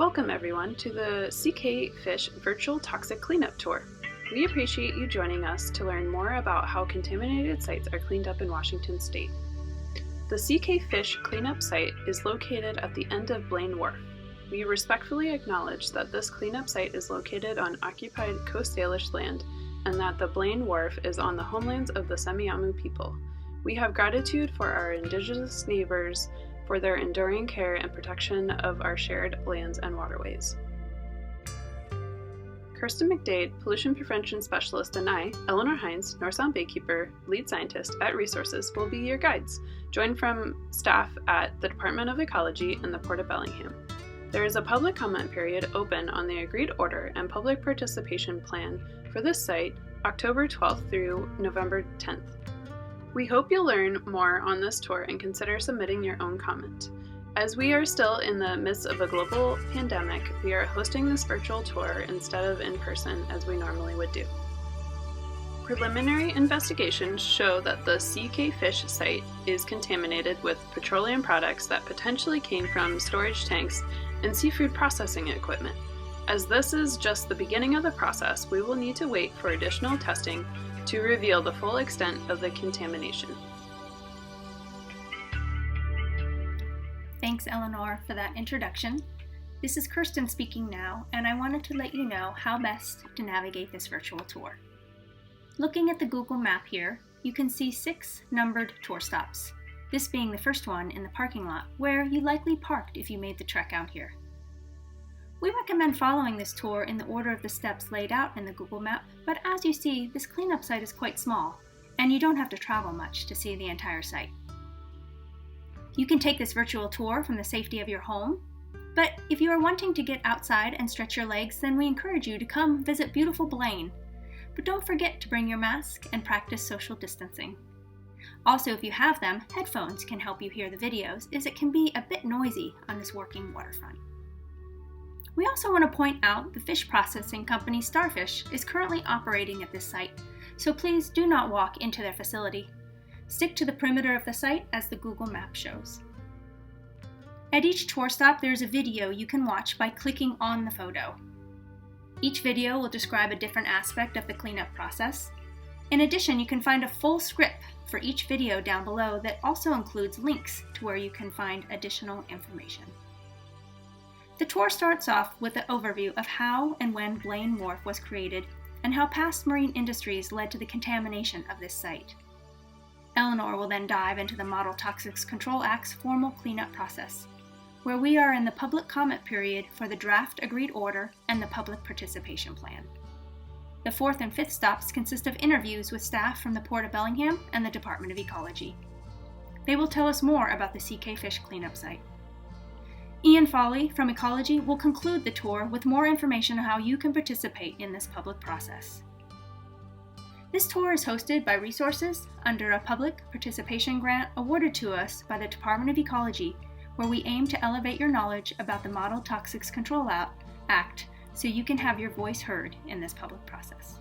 Welcome everyone to the CK Fish Virtual Toxic Cleanup Tour. We appreciate you joining us to learn more about how contaminated sites are cleaned up in Washington State. The CK Fish cleanup site is located at the end of Blaine Wharf. We respectfully acknowledge that this cleanup site is located on occupied Coast Salish land and that the Blaine Wharf is on the homelands of the Semiahmoo people. We have gratitude for our Indigenous neighbors for their enduring care and protection of our shared lands and waterways. Kirsten McDade, Pollution Prevention Specialist, and I, Eleanor Hines, North Sound Baykeeper, Lead Scientist at Resources, will be your guides, joined from staff at the Department of Ecology and the Port of Bellingham. There is a public comment period open on the agreed order and public participation plan for this site October 12th through November 10th. We hope you'll learn more on this tour and consider submitting your own comment. As we are still in the midst of a global pandemic, we are hosting this virtual tour instead of in person as we normally would do. Preliminary investigations show that the CK Fish site is contaminated with petroleum products that potentially came from storage tanks and seafood processing equipment. As this is just the beginning of the process, we will need to wait for additional testing to reveal the full extent of the contamination. Thanks, Eleanor, for that introduction. This is Kirsten speaking now, and I wanted to let you know how best to navigate this virtual tour. Looking at the Google map here, you can see 6 numbered tour stops, this being the first one in the parking lot, where you likely parked if you made the trek out here. We recommend following this tour in the order of the steps laid out in the Google map, but as you see, this cleanup site is quite small, and you don't have to travel much to see the entire site. You can take this virtual tour from the safety of your home, but if you are wanting to get outside and stretch your legs, then we encourage you to come visit beautiful Blaine. But don't forget to bring your mask and practice social distancing. Also, if you have them, headphones can help you hear the videos, as it can be a bit noisy on this working waterfront. We also want to point out the fish processing company Starfish is currently operating at this site, so please do not walk into their facility. Stick to the perimeter of the site as the Google map shows. At each tour stop, there is a video you can watch by clicking on the photo. Each video will describe a different aspect of the cleanup process. In addition, you can find a full script for each video down below that also includes links to where you can find additional information. The tour starts off with an overview of how and when Blaine Wharf was created and how past marine industries led to the contamination of this site. Eleanor will then dive into the Model Toxics Control Act's formal cleanup process, where we are in the public comment period for the draft agreed order and the public participation plan. The 4th and 5th stops consist of interviews with staff from the Port of Bellingham and the Department of Ecology. They will tell us more about the CK Fish cleanup site. Ian Foley from Ecology will conclude the tour with more information on how you can participate in this public process. This tour is hosted by Resources under a public participation grant awarded to us by the Department of Ecology, where we aim to elevate your knowledge about the Model Toxics Control Act so you can have your voice heard in this public process.